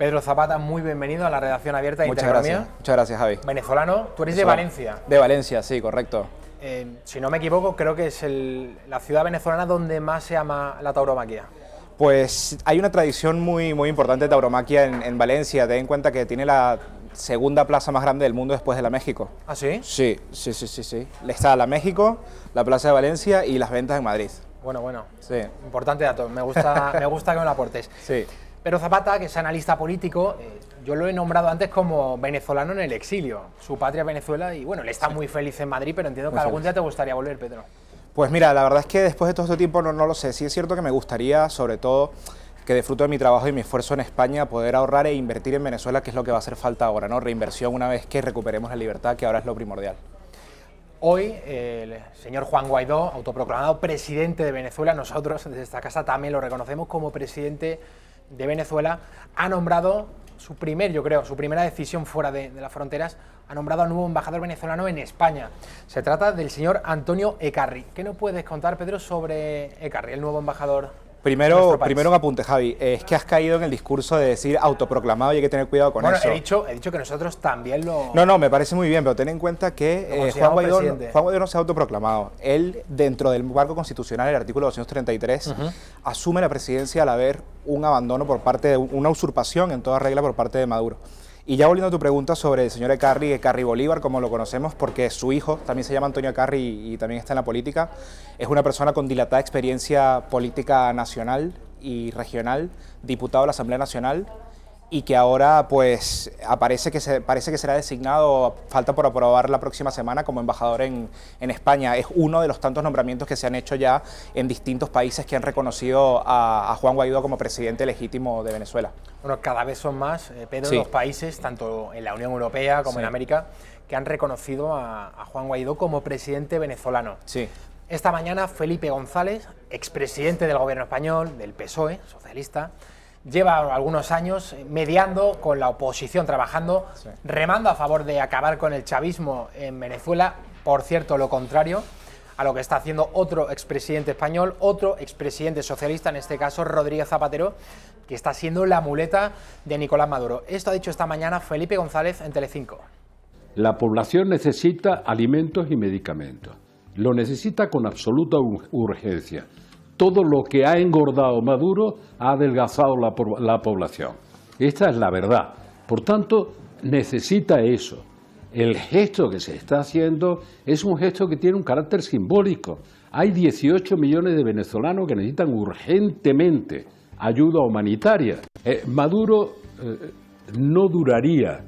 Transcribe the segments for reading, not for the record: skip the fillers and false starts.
Pedro Zapata, muy bienvenido a la redacción abierta de Muchas Intereconomía. gracias. Muchas gracias, Javi. Venezolano, tú eres de Valencia. De Valencia, sí, correcto. Si no me equivoco, creo que es la ciudad venezolana donde más se ama la tauromaquia. Pues hay una tradición muy importante de tauromaquia en Valencia. Ten en cuenta que tiene la segunda plaza más grande del mundo después de la México. ¿Ah, sí? Sí. Está la México, la Plaza de Valencia y las ventas en Madrid. Bueno. Sí. Importante dato, me gusta que me lo aportes. Sí. Pero Zapata, que es analista político, yo lo he nombrado antes como venezolano en el exilio. Su patria es Venezuela y bueno, él está muy feliz en Madrid, pero entiendo que algún día te gustaría volver, Pedro. Pues mira, la verdad es que después de todo este tiempo no lo sé. Sí es cierto que me gustaría, sobre todo, que de fruto de mi trabajo y mi esfuerzo en España, poder ahorrar e invertir en Venezuela, que es lo que va a hacer falta ahora, ¿no? Reinversión una vez que recuperemos la libertad, que ahora es lo primordial. Hoy, el señor Juan Guaidó, autoproclamado presidente de Venezuela, nosotros desde esta casa también lo reconocemos como presidente de Venezuela, ha nombrado su primera decisión fuera de las fronteras, ha nombrado al nuevo embajador venezolano en España. Se trata del señor Antonio Ekarri. ¿Qué nos puedes contar, Pedro, sobre Ekarri, el nuevo embajador? Primero un apunte, Javi, es que has caído en el discurso de decir autoproclamado y hay que tener cuidado con eso. He dicho que nosotros también lo... No, me parece muy bien, pero ten en cuenta que Juan Guaidó no se ha autoproclamado. Él, dentro del marco constitucional, el artículo 233, asume la presidencia al haber un abandono por parte de una usurpación en toda regla por parte de Maduro. Y ya volviendo a tu pregunta sobre el señor Ekarri Bolívar, como lo conocemos, porque su hijo también se llama Antonio Ekarri y también está en la política, es una persona con dilatada experiencia política nacional y regional, diputado de la Asamblea Nacional, y que ahora pues parece que será designado, falta por aprobar la próxima semana, como embajador en España. Es uno de los tantos nombramientos que se han hecho ya en distintos países que han reconocido a Juan Guaidó como presidente legítimo de Venezuela. Bueno, cada vez son más, Pedro, sí, los países, tanto en la Unión Europea como en América, que han reconocido a Juan Guaidó como presidente venezolano. Sí. Esta mañana Felipe González, expresidente del gobierno español, del PSOE, socialista, lleva algunos años mediando con la oposición, trabajando, remando a favor de acabar con el chavismo en Venezuela. Por cierto, lo contrario a lo que está haciendo otro expresidente español, otro expresidente socialista, en este caso Rodríguez Zapatero, que está siendo la muleta de Nicolás Maduro. Esto ha dicho esta mañana Felipe González en Telecinco. La población necesita alimentos y medicamentos. Lo necesita con absoluta urgencia. Todo lo que ha engordado Maduro ha adelgazado la población. Esta es la verdad. Por tanto, necesita eso. El gesto que se está haciendo es un gesto que tiene un carácter simbólico. Hay 18 millones de venezolanos que necesitan urgentemente ayuda humanitaria. Maduro no duraría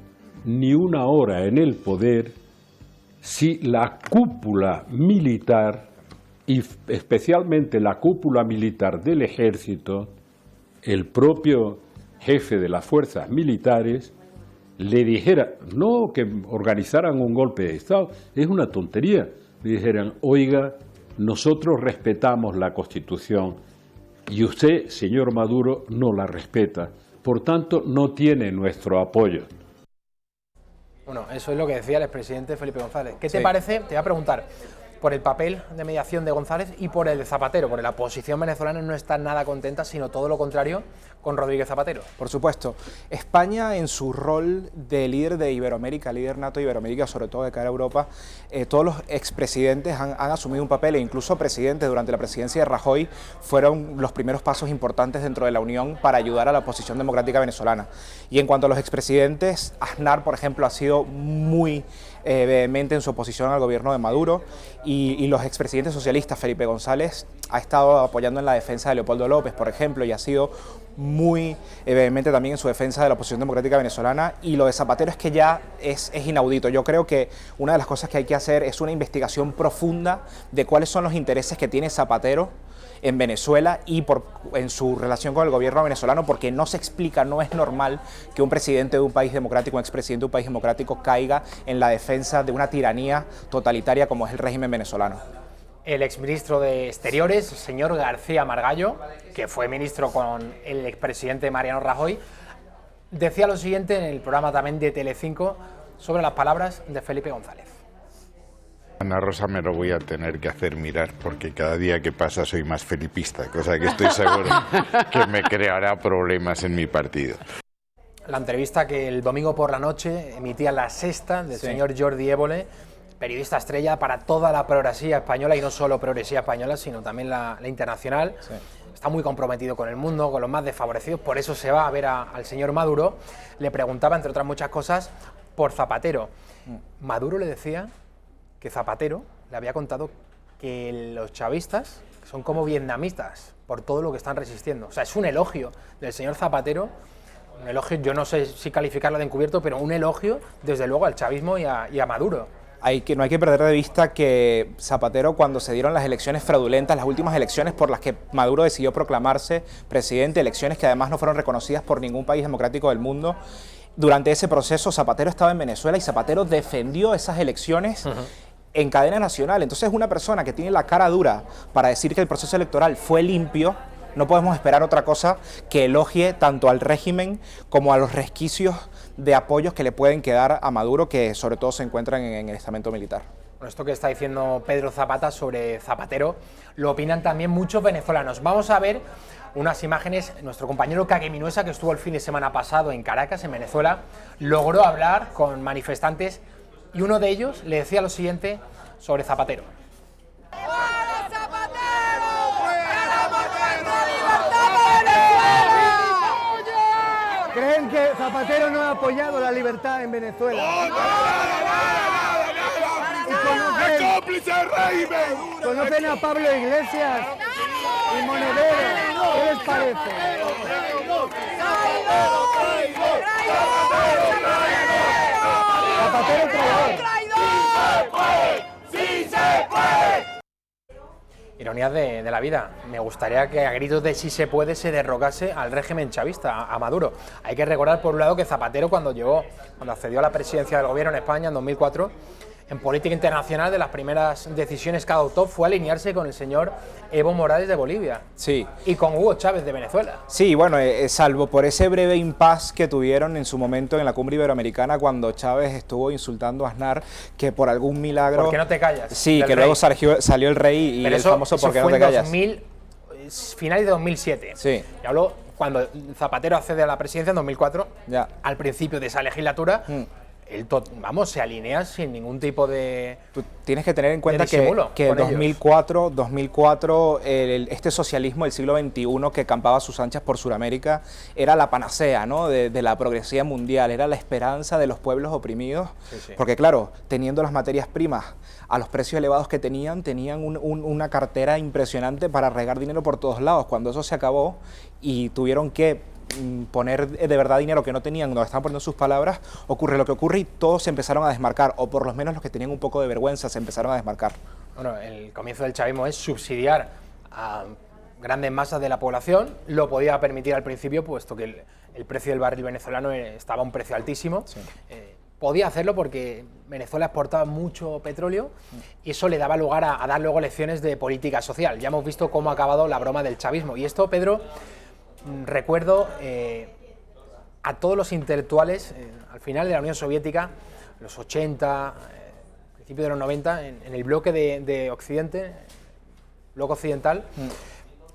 ni una hora en el poder si la cúpula militar, y especialmente la cúpula militar del ejército, el propio jefe de las fuerzas militares, le dijera, no que organizaran un golpe de Estado, es una tontería, le dijeran, oiga, nosotros respetamos la Constitución y usted, señor Maduro, no la respeta, por tanto no tiene nuestro apoyo. Bueno, eso es lo que decía el expresidente Felipe González. ¿Qué te parece? Te voy a preguntar por el papel de mediación de González y por el de Zapatero, porque la oposición venezolana no está nada contenta, sino todo lo contrario, con Rodríguez Zapatero. Por supuesto. España, en su rol de líder de Iberoamérica, líder nato de Iberoamérica, sobre todo de cara a Europa, todos los expresidentes han asumido un papel, e incluso presidentes durante la presidencia de Rajoy fueron los primeros pasos importantes dentro de la Unión para ayudar a la oposición democrática venezolana. Y en cuanto a los expresidentes, Aznar, por ejemplo, ha sido muy vehemente en su oposición al gobierno de Maduro, y los expresidentes socialistas, Felipe González ha estado apoyando en la defensa de Leopoldo López, por ejemplo, y ha sido muy vehemente también en su defensa de la oposición democrática venezolana. Y lo de Zapatero es que ya es inaudito. Yo creo que una de las cosas que hay que hacer es una investigación profunda de cuáles son los intereses que tiene Zapatero en Venezuela y en su relación con el gobierno venezolano, porque no se explica, no es normal que un presidente de un país democrático, un expresidente de un país democrático caiga en la defensa de una tiranía totalitaria como es el régimen venezolano. El exministro de Exteriores, señor García Margallo, que fue ministro con el expresidente Mariano Rajoy, decía lo siguiente en el programa también de Telecinco sobre las palabras de Felipe González. Ana Rosa me lo voy a tener que hacer mirar porque cada día que pasa soy más felipista, cosa que estoy seguro que me creará problemas en mi partido. la entrevista que el domingo por la noche emitía La Sexta del señor Jordi Évole, periodista estrella para toda la progresía española, y no solo progresía española, sino también la internacional. Sí. Está muy comprometido con el mundo, con los más desfavorecidos, por eso se va a ver al señor Maduro. Le preguntaba, entre otras muchas cosas, por Zapatero. Maduro le decía que Zapatero le había contado que los chavistas son como vietnamitas por todo lo que están resistiendo. O sea, es un elogio del señor Zapatero, un elogio, yo no sé si calificarlo de encubierto, pero un elogio, desde luego, al chavismo y a Maduro. No hay que perder de vista que Zapatero, cuando se dieron las elecciones fraudulentas, las últimas elecciones por las que Maduro decidió proclamarse presidente, elecciones que además no fueron reconocidas por ningún país democrático del mundo, durante ese proceso Zapatero estaba en Venezuela y Zapatero defendió esas elecciones en cadena nacional. Entonces, una persona que tiene la cara dura para decir que el proceso electoral fue limpio, no podemos esperar otra cosa que elogie tanto al régimen como a los resquicios de apoyos que le pueden quedar a Maduro, que sobre todo se encuentran en el estamento militar. Bueno, esto que está diciendo Pedro Zapata sobre Zapatero lo opinan también muchos venezolanos. Vamos a ver unas imágenes. Nuestro compañero Kage Minuesa, que estuvo el fin de semana pasado en Caracas, en Venezuela, logró hablar con manifestantes y uno de ellos le decía lo siguiente sobre Zapatero. ¿Creen que Zapatero no ha apoyado la libertad en Venezuela? ¡Es cómplice del régimen! ¿Conocen a Pablo Iglesias y Monedero? ¿Qué les parece? Zapatero traidor. ¡Sí se puede! Ironías de la vida. Me gustaría que a gritos de sí se puede se derrocase al régimen chavista, a Maduro. Hay que recordar, por un lado, que Zapatero, cuando accedió a la presidencia del gobierno en España en 2004, en política internacional, de las primeras decisiones que adoptó fue alinearse con el señor Evo Morales de Bolivia. Sí. Y con Hugo Chávez de Venezuela. Sí, bueno, salvo por ese breve impasse que tuvieron en su momento en la cumbre iberoamericana, cuando Chávez estuvo insultando a Aznar, que por algún milagro... ¿Por qué no te callas? Sí, que luego salió el rey y pero el famoso ¿por qué no te callas? Finales de 2007. Sí. Y habló cuando Zapatero accede a la presidencia en 2004, ya. Al principio de esa legislatura... Él, se alinea sin ningún tipo de... Tú tienes que tener en cuenta que en 2004 este socialismo del siglo XXI que campaba a sus anchas por Sudamérica era la panacea, ¿no? de la progresía mundial, era la esperanza de los pueblos oprimidos, porque claro, teniendo las materias primas a los precios elevados que tenían una cartera impresionante para regar dinero por todos lados. Cuando eso se acabó y tuvieron que poner de verdad dinero que no tenían, donde estaban poniendo sus palabras, ocurre lo que ocurre y todos se empezaron a desmarcar, o por lo menos los que tenían un poco de vergüenza se empezaron a desmarcar. Bueno, el comienzo del chavismo es subsidiar a grandes masas de la población, lo podía permitir al principio, puesto que el precio del barril venezolano estaba a un precio altísimo. Sí. Podía hacerlo porque Venezuela exportaba mucho petróleo y eso le daba lugar a dar luego lecciones de política social. Ya hemos visto cómo ha acabado la broma del chavismo. Y esto, Pedro, recuerdo a todos los intelectuales al final de la Unión Soviética, los 80, principios de los 90, en el bloque de Occidente, bloque occidental,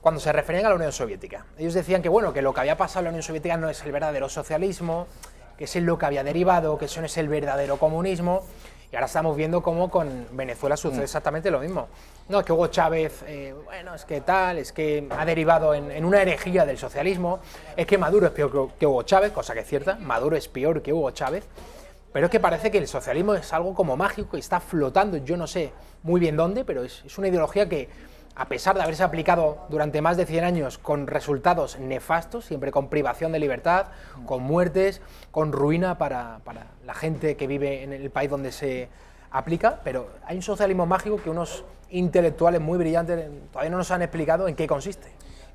cuando se referían a la Unión Soviética. Ellos decían que, bueno, que lo que había pasado en la Unión Soviética no es el verdadero socialismo, que es lo que había derivado, que eso no es el verdadero comunismo. Y ahora estamos viendo cómo con Venezuela sucede exactamente lo mismo. No, es que Hugo Chávez, bueno, es que tal, es que ha derivado en una herejía del socialismo, es que Maduro es peor que Hugo Chávez, cosa que es cierta, Maduro es peor que Hugo Chávez, pero es que parece que el socialismo es algo como mágico y está flotando, yo no sé muy bien dónde, pero es una ideología que, a pesar de haberse aplicado durante más de 100 años con resultados nefastos, siempre con privación de libertad, con muertes, con ruina para la gente que vive en el país donde se aplica, pero hay un socialismo mágico que unos intelectuales muy brillantes todavía no nos han explicado en qué consiste.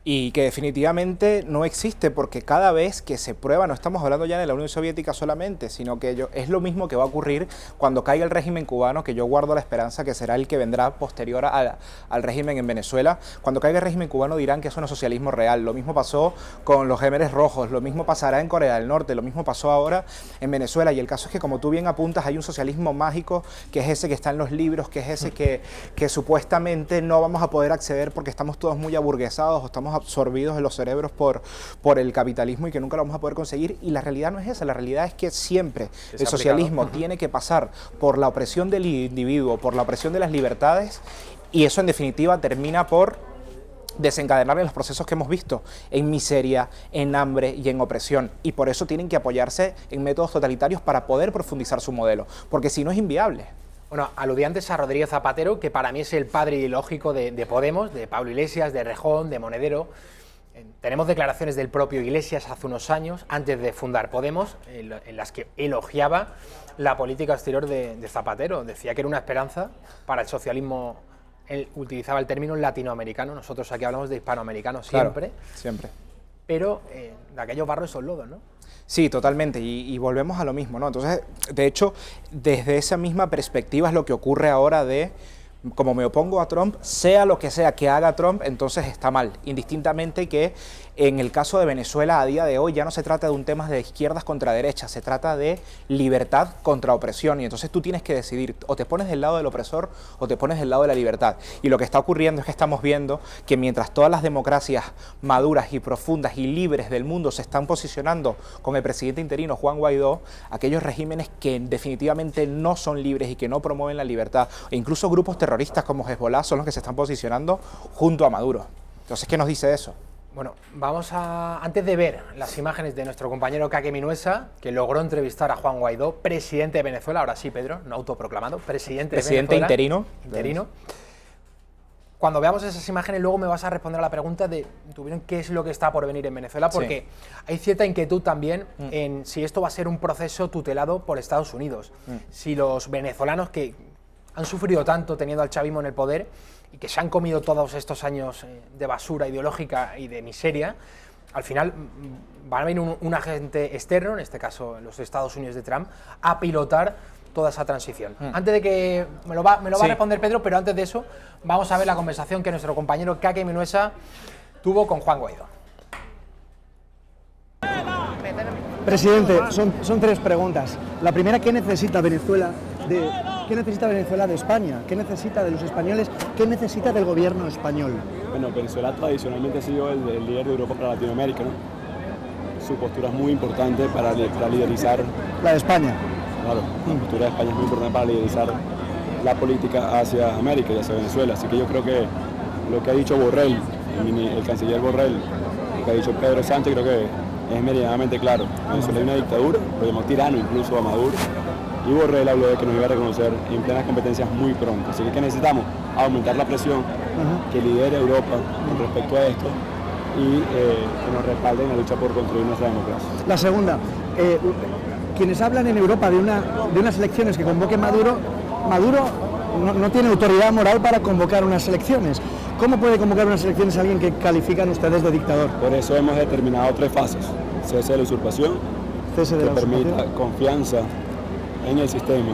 Y que definitivamente no existe, porque cada vez que se prueba, no estamos hablando ya de la Unión Soviética solamente, sino que es lo mismo que va a ocurrir cuando caiga el régimen cubano, que yo guardo la esperanza que será el que vendrá posterior al régimen en Venezuela. Cuando caiga el régimen cubano dirán que eso no es socialismo real. Lo mismo pasó con los Gémeres Rojos, lo mismo pasará en Corea del Norte, lo mismo pasó ahora en Venezuela. Y el caso es que, como tú bien apuntas, hay un socialismo mágico, que es ese que está en los libros, que es ese que supuestamente no vamos a poder acceder porque estamos todos muy aburguesados o estamos absorbidos en los cerebros por el capitalismo y que nunca lo vamos a poder conseguir, y la realidad no es esa, la realidad es que siempre el socialismo tiene que pasar por la opresión del individuo, por la opresión de las libertades, y eso en definitiva termina por desencadenar en los procesos que hemos visto, en miseria, en hambre y en opresión, y por eso tienen que apoyarse en métodos totalitarios para poder profundizar su modelo, porque si no es inviable. Bueno, aludí antes a Rodríguez Zapatero, que para mí es el padre ideológico de Podemos, de Pablo Iglesias, de Rejón, de Monedero. Tenemos declaraciones del propio Iglesias hace unos años, antes de fundar Podemos, en las que elogiaba la política exterior de Zapatero. Decía que era una esperanza para el socialismo. Él utilizaba el término latinoamericano, nosotros aquí hablamos de hispanoamericano siempre. Claro, siempre. Pero de aquellos barros son lodos, ¿no? Sí, totalmente, y volvemos a lo mismo, ¿no? Entonces, de hecho, desde esa misma perspectiva es lo que ocurre ahora de, como me opongo a Trump, sea lo que sea que haga Trump, entonces está mal, indistintamente que en el caso de Venezuela a día de hoy ya no se trata de un tema de izquierdas contra derechas, se trata de libertad contra opresión, y entonces tú tienes que decidir, o te pones del lado del opresor o te pones del lado de la libertad. Y lo que está ocurriendo es que estamos viendo que mientras todas las democracias maduras y profundas y libres del mundo se están posicionando con el presidente interino Juan Guaidó, aquellos regímenes que definitivamente no son libres y que no promueven la libertad, e incluso grupos terroristas como Hezbollah son los que se están posicionando junto a Maduro. Entonces, ¿qué nos dice eso? Bueno, antes de ver las imágenes de nuestro compañero Kake Minuesa, que logró entrevistar a Juan Guaidó, presidente de Venezuela, ahora sí, Pedro, no autoproclamado, presidente de Venezuela. Interino. Cuando veamos esas imágenes, luego me vas a responder a la pregunta de qué es lo que está por venir en Venezuela, porque hay cierta inquietud también en si esto va a ser un proceso tutelado por Estados Unidos. Si los venezolanos que han sufrido tanto teniendo al chavismo en el poder y que se han comido todos estos años de basura ideológica y de miseria, al final van a venir un agente externo, en este caso los Estados Unidos de Trump, a pilotar toda esa transición. Antes de que me lo va a responder Pedro, pero antes de eso vamos a ver la conversación que nuestro compañero Kake Minuesa tuvo con Juan Guaidó. Presidente, son tres preguntas. La primera, ¿qué necesita Venezuela de España? ¿Qué necesita de los españoles? ¿Qué necesita del gobierno español? Bueno, Venezuela tradicionalmente ha sido el líder de Europa para Latinoamérica, ¿no? Su postura es muy importante para liderizar... La de España. Claro, la postura de España es muy importante para liderizar la política hacia América y hacia Venezuela. Así que yo creo que lo que ha dicho Borrell, el canciller Borrell, lo que ha dicho Pedro Sánchez, creo que es meridianamente claro. En Venezuela hay una dictadura, lo llamó tirano incluso a Maduro, y Borrell habló de que nos iba a reconocer en plenas competencias muy pronto. Así que necesitamos aumentar la presión que lidere Europa con respecto a esto y que nos respalde en la lucha por construir nuestra democracia. La segunda, quienes hablan en Europa de unas elecciones que convoque Maduro no tiene autoridad moral para convocar unas elecciones. ¿Cómo puede convocar unas elecciones alguien que califican ustedes de dictador? Por eso hemos determinado tres fases. Cese de la usurpación, que permita confianza en el sistema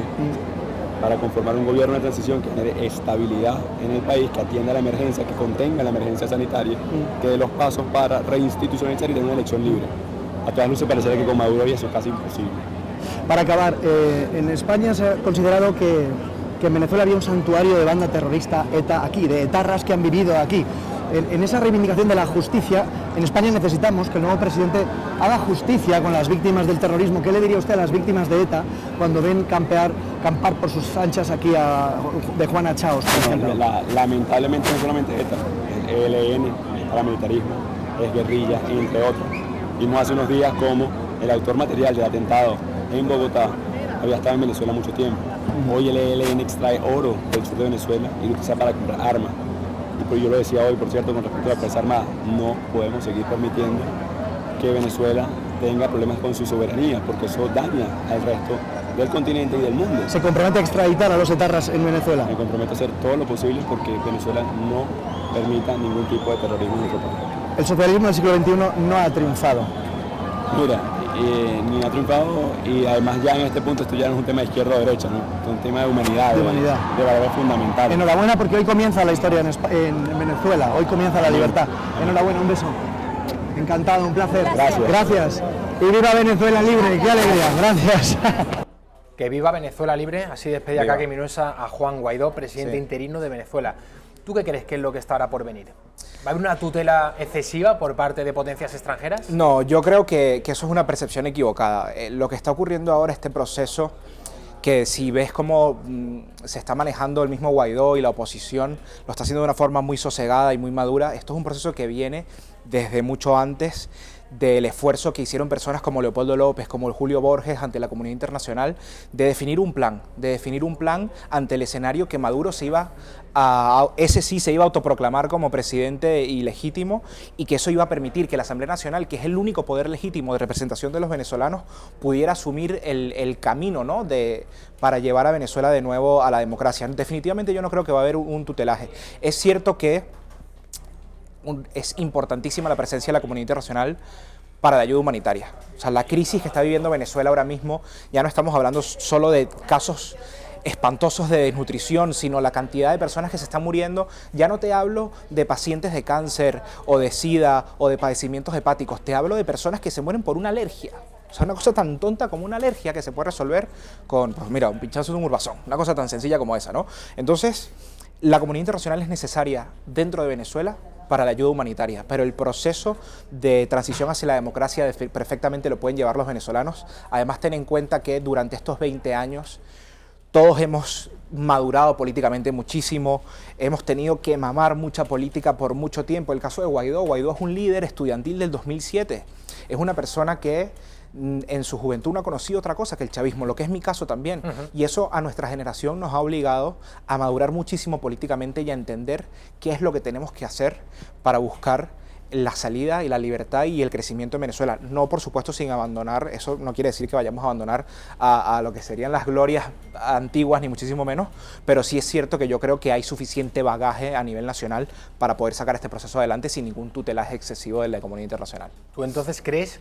para conformar un gobierno de transición que genere estabilidad en el país, que atienda la emergencia, que contenga la emergencia sanitaria, que dé los pasos para reinstitucionalizar y tener una elección libre. A todas luces pareciera que con Maduro eso es casi imposible. Para acabar, en España se ha considerado que en Venezuela había un santuario de banda terrorista ETA aquí, de etarras que han vivido aquí. En esa reivindicación de la justicia, en España necesitamos que el nuevo presidente haga justicia con las víctimas del terrorismo. ¿Qué le diría usted a las víctimas de ETA cuando ven campar por sus anchas aquí de Juana Chaos, por ejemplo? Lamentablemente no solamente ETA, el ELN, el paramilitarismo, es guerrilla, entre otros. Vimos hace unos días cómo el autor material del atentado en Bogotá había estado en Venezuela mucho tiempo. Hoy el ELN extrae oro del sur de Venezuela y lo utiliza para comprar armas. Y yo lo decía hoy, por cierto, con respecto a la Fuerza Armada, no podemos seguir permitiendo que Venezuela tenga problemas con su soberanía, porque eso daña al resto del continente y del mundo. ¿Se compromete a extraditar a los etarras en Venezuela? Me comprometo a hacer todo lo posible porque Venezuela no permita ningún tipo de terrorismo en nuestro país. El socialismo del siglo XXI no ha triunfado. Mira, ni ha triunfado, y además ya en este punto esto ya no es un tema de izquierda o derecha, ¿no? Es un tema de humanidad, de valores fundamentales. Enhorabuena porque hoy comienza la historia en Venezuela, hoy comienza la libertad. Enhorabuena, un beso. Encantado, un placer. Gracias. Y viva Venezuela libre, qué alegría, gracias. Que viva Venezuela libre, así despedía Kake Minuesa a Juan Guaidó, presidente interino de Venezuela. ¿Tú qué crees que es lo que está ahora por venir? ¿Va a haber una tutela excesiva por parte de potencias extranjeras? No, yo creo que eso es una percepción equivocada. Lo que está ocurriendo ahora, este proceso, que si ves cómo se está manejando el mismo Guaidó y la oposición, lo está haciendo de una forma muy sosegada y muy madura. Esto es un proceso que viene desde mucho antes del esfuerzo que hicieron personas como Leopoldo López, como el Julio Borges ante la comunidad internacional, de definir un plan ante el escenario que Maduro ese sí se iba a autoproclamar como presidente ilegítimo, y que eso iba a permitir que la Asamblea Nacional, que es el único poder legítimo de representación de los venezolanos, pudiera asumir el camino, ¿no?, para llevar a Venezuela de nuevo a la democracia. Definitivamente yo no creo que va a haber un tutelaje. Es cierto que es importantísima la presencia de la comunidad internacional para la ayuda humanitaria. O sea, la crisis que está viviendo Venezuela ahora mismo, ya no estamos hablando solo de casos espantosos de desnutrición, sino la cantidad de personas que se están muriendo. Ya no te hablo de pacientes de cáncer o de SIDA o de padecimientos hepáticos, te hablo de personas que se mueren por una alergia. O sea, una cosa tan tonta como una alergia que se puede resolver con, pues mira, un pinchazo de un urbazón, una cosa tan sencilla como esa, ¿no? Entonces, la comunidad internacional es necesaria dentro de Venezuela para la ayuda humanitaria, pero el proceso de transición hacia la democracia perfectamente lo pueden llevar los venezolanos. Además, ten en cuenta que durante estos 20 años todos hemos madurado políticamente muchísimo, hemos tenido que mamar mucha política por mucho tiempo. El caso de Guaidó es un líder estudiantil del 2007, es una persona que en su juventud no ha conocido otra cosa que el chavismo, lo que es mi caso también. Y eso a nuestra generación nos ha obligado a madurar muchísimo políticamente y a entender qué es lo que tenemos que hacer para buscar la salida y la libertad y el crecimiento en Venezuela. No, por supuesto, sin abandonar, eso no quiere decir que vayamos a abandonar a lo que serían las glorias antiguas, ni muchísimo menos, pero sí es cierto que yo creo que hay suficiente bagaje a nivel nacional para poder sacar este proceso adelante sin ningún tutelaje excesivo de la comunidad internacional. ¿Tú entonces crees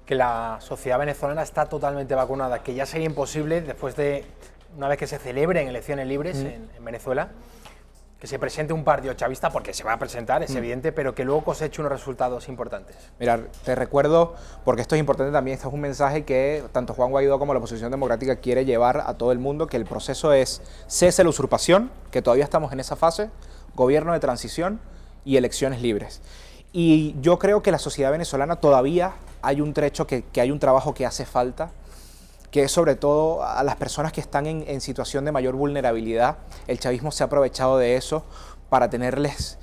que la sociedad venezolana está totalmente vacunada, que ya sería imposible, después de, una vez que se celebren elecciones libres en Venezuela, que se presente un partido chavista, porque se va a presentar, es evidente, pero que luego coseche unos resultados importantes? Mira, te recuerdo, porque esto es importante también, este es un mensaje que tanto Juan Guaidó como la oposición democrática quiere llevar a todo el mundo, que el proceso es cese la usurpación, que todavía estamos en esa fase, gobierno de transición y elecciones libres. Y yo creo que la sociedad venezolana todavía hay un trecho, que hay un trabajo que hace falta, que es sobre todo a las personas que están en situación de mayor vulnerabilidad. El chavismo se ha aprovechado de eso para tenerles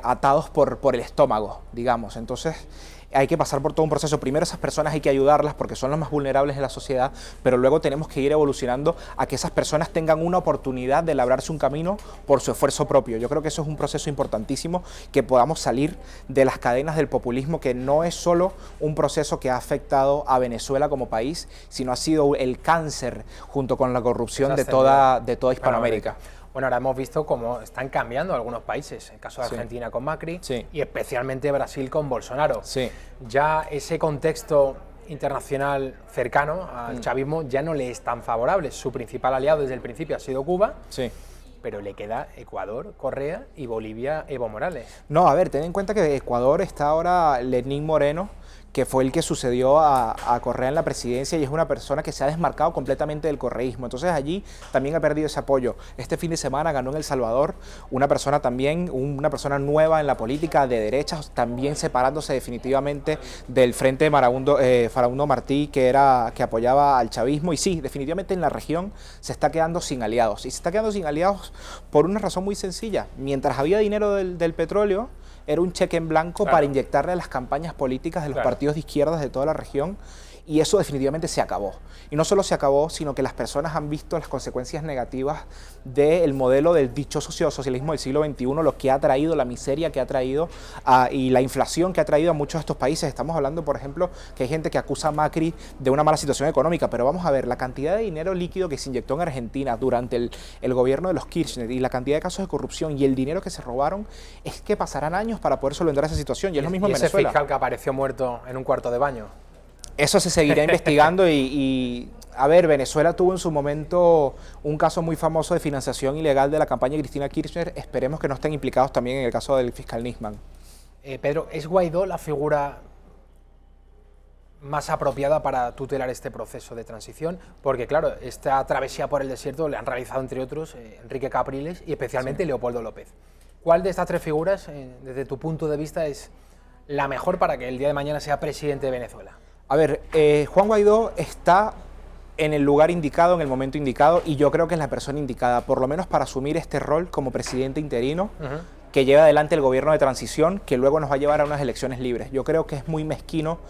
atados por el estómago, digamos. Entonces hay que pasar por todo un proceso. Primero, esas personas hay que ayudarlas porque son las más vulnerables de la sociedad, pero luego tenemos que ir evolucionando a que esas personas tengan una oportunidad de labrarse un camino por su esfuerzo propio. Yo creo que eso es un proceso importantísimo, que podamos salir de las cadenas del populismo, que no es solo un proceso que ha afectado a Venezuela como país, sino ha sido el cáncer junto con la corrupción de toda Hispanoamérica. Bueno, ahora hemos visto cómo están cambiando algunos países, el caso de Argentina con Macri y especialmente Brasil con Bolsonaro. Ya ese contexto internacional cercano al chavismo ya no le es tan favorable. Su principal aliado desde el principio ha sido Cuba, pero le queda Ecuador, Correa, y Bolivia, Evo Morales. No, a ver, ten en cuenta que Ecuador está ahora Lenín Moreno, que fue el que sucedió a Correa en la presidencia, y es una persona que se ha desmarcado completamente del correísmo. Entonces allí también ha perdido ese apoyo. Este fin de semana ganó en El Salvador una persona nueva en la política, de derechas, también separándose definitivamente del Frente Farabundo Martí, que apoyaba al chavismo. Y sí, definitivamente en la región se está quedando sin aliados. Y se está quedando sin aliados por una razón muy sencilla. Mientras había dinero del petróleo, era un cheque en blanco para inyectarle a las campañas políticas de los partidos de izquierdas de toda la región, y eso definitivamente se acabó. Y no solo se acabó, sino que las personas han visto las consecuencias negativas del modelo del dichoso socialismo del siglo XXI, lo que ha traído, la miseria que ha traído y la inflación que ha traído a muchos de estos países. Estamos hablando, por ejemplo, que hay gente que acusa a Macri de una mala situación económica, pero vamos a ver la cantidad de dinero líquido que se inyectó en Argentina durante el gobierno de los Kirchner, y la cantidad de casos de corrupción y el dinero que se robaron, es que pasarán años para poder solventar esa situación. Y es lo mismo en Venezuela. ¿Y ese fiscal que apareció muerto en un cuarto de baño? Eso se seguirá investigando y, a ver, Venezuela tuvo en su momento un caso muy famoso de financiación ilegal de la campaña de Cristina Kirchner. Esperemos que no estén implicados también en el caso del fiscal Nisman. Pedro, ¿es Guaidó la figura más apropiada para tutelar este proceso de transición? Porque, claro, esta travesía por el desierto le han realizado, entre otros, Enrique Capriles y especialmente Leopoldo López. ¿Cuál de estas tres figuras, desde tu punto de vista, es la mejor para que el día de mañana sea presidente de Venezuela? A ver, Juan Guaidó está en el lugar indicado, en el momento indicado, y yo creo que es la persona indicada, por lo menos para asumir este rol como presidente interino, que lleva adelante el gobierno de transición, que luego nos va a llevar a unas elecciones libres. Yo creo que es muy mezquino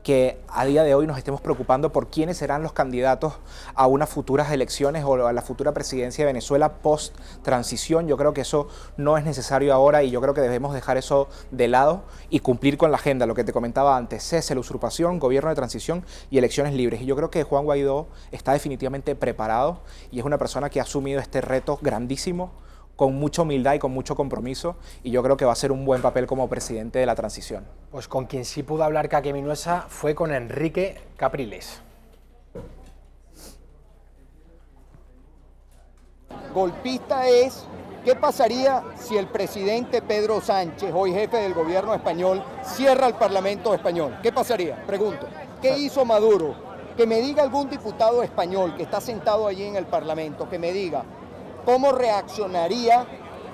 que a día de hoy nos estemos preocupando por quiénes serán los candidatos a unas futuras elecciones o a la futura presidencia de Venezuela post-transición. Yo creo que eso no es necesario ahora y yo creo que debemos dejar eso de lado y cumplir con la agenda, lo que te comentaba antes, cese la usurpación, gobierno de transición y elecciones libres. Y yo creo que Juan Guaidó está definitivamente preparado y es una persona que ha asumido este reto grandísimo con mucha humildad y con mucho compromiso, y yo creo que va a ser un buen papel como presidente de la transición. Pues con quien sí pudo hablar Kake Minuesa fue con Enrique Capriles. Golpista es, ¿qué pasaría si el presidente Pedro Sánchez, hoy jefe del gobierno español, cierra el Parlamento español? ¿Qué pasaría? Pregunto. ¿Qué hizo Maduro? Que me diga algún diputado español que está sentado allí en el Parlamento, que me diga cómo reaccionaría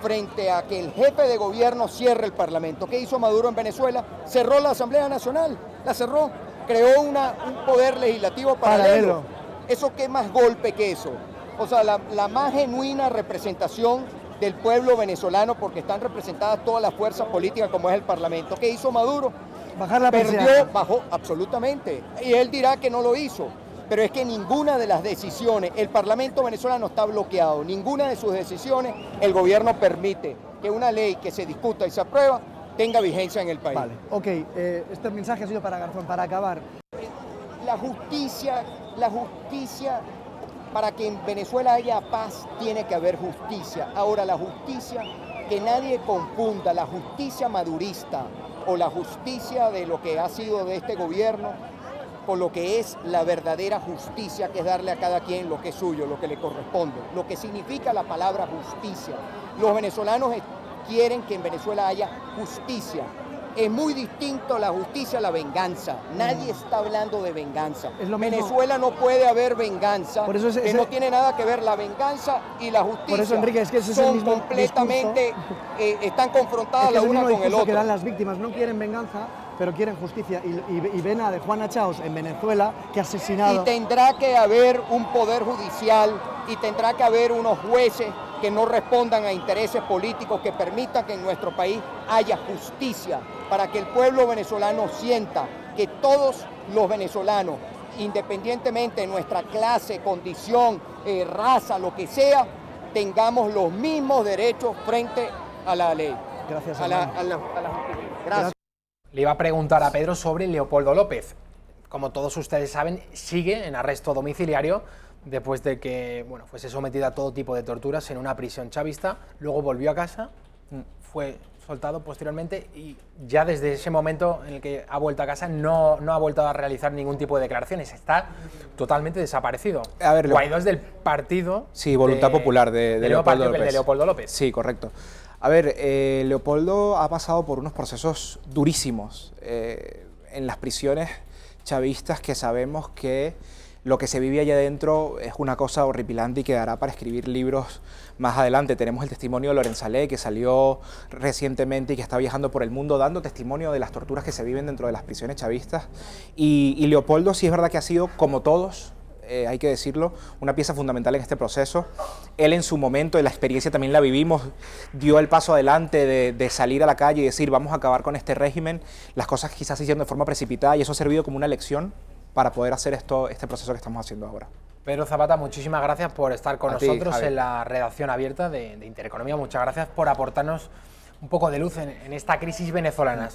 frente a que el jefe de gobierno cierre el Parlamento. ¿Qué hizo Maduro en Venezuela? Cerró la Asamblea Nacional, la cerró, creó un poder legislativo paralelo. ¿Eso qué más golpe que eso? O sea, la más genuina representación del pueblo venezolano, porque están representadas todas las fuerzas políticas como es el Parlamento. ¿Qué hizo Maduro? Bajar la perdió, persiana. bajó, absolutamente. Y él dirá que no lo hizo. Pero es que ninguna de las decisiones, el Parlamento venezolano está bloqueado, ninguna de sus decisiones el gobierno permite que una ley que se discuta y se aprueba tenga vigencia en el país. Vale, ok, este mensaje ha sido para Garzón, para acabar. La justicia, para que en Venezuela haya paz tiene que haber justicia. Ahora la justicia, que nadie confunda la justicia madurista o la justicia de lo que ha sido de este gobierno, con lo que es la verdadera justicia, que es darle a cada quien lo que es suyo, lo que le corresponde, lo que significa la palabra justicia. Los venezolanos quieren que en Venezuela haya justicia. Es muy distinto la justicia a la venganza. Nadie está hablando de venganza. En Venezuela no puede haber venganza, por eso que no tiene nada que ver la venganza y la justicia. Por eso, Enrique, es que ese es son el mismo completamente, están confrontadas la una con el otro. Que dan las víctimas, no quieren venganza, pero quieren justicia. Y ven a de Juana Chaos en Venezuela, que ha asesinado. Y tendrá que haber un poder judicial y tendrá que haber unos jueces que no respondan a intereses políticos, que permitan que en nuestro país haya justicia, para que el pueblo venezolano sienta que todos los venezolanos, independientemente de nuestra clase, condición, raza, lo que sea, tengamos los mismos derechos frente a la ley. Gracias, a la justicia. Gracias. Le iba a preguntar a Pedro sobre Leopoldo López. Como todos ustedes saben, sigue en arresto domiciliario después de que fuese sometido a todo tipo de torturas en una prisión chavista. Luego volvió a casa, fue soltado posteriormente y ya desde ese momento en el que ha vuelto a casa no ha vuelto a realizar ningún tipo de declaraciones. Está totalmente desaparecido. A ver, Guaidó es del partido... Sí, Voluntad Popular de Leopoldo López. De Leopoldo López. Sí, correcto. A ver, Leopoldo ha pasado por unos procesos durísimos en las prisiones chavistas, que sabemos que lo que se vive allá adentro es una cosa horripilante y quedará para escribir libros más adelante. Tenemos el testimonio de Lorenz Alé, que salió recientemente y que está viajando por el mundo dando testimonio de las torturas que se viven dentro de las prisiones chavistas. Y Leopoldo sí es verdad que ha sido, como todos, hay que decirlo, una pieza fundamental en este proceso. Él en su momento, y la experiencia también la vivimos, dio el paso adelante de salir a la calle y decir vamos a acabar con este régimen. Las cosas quizás se hicieron de forma precipitada y eso ha servido como una lección para poder hacer este proceso que estamos haciendo ahora. Pedro Zapata, muchísimas gracias por estar con nosotros Javi, en la redacción abierta de Intereconomía. Muchas gracias por aportarnos un poco de luz en esta crisis venezolana.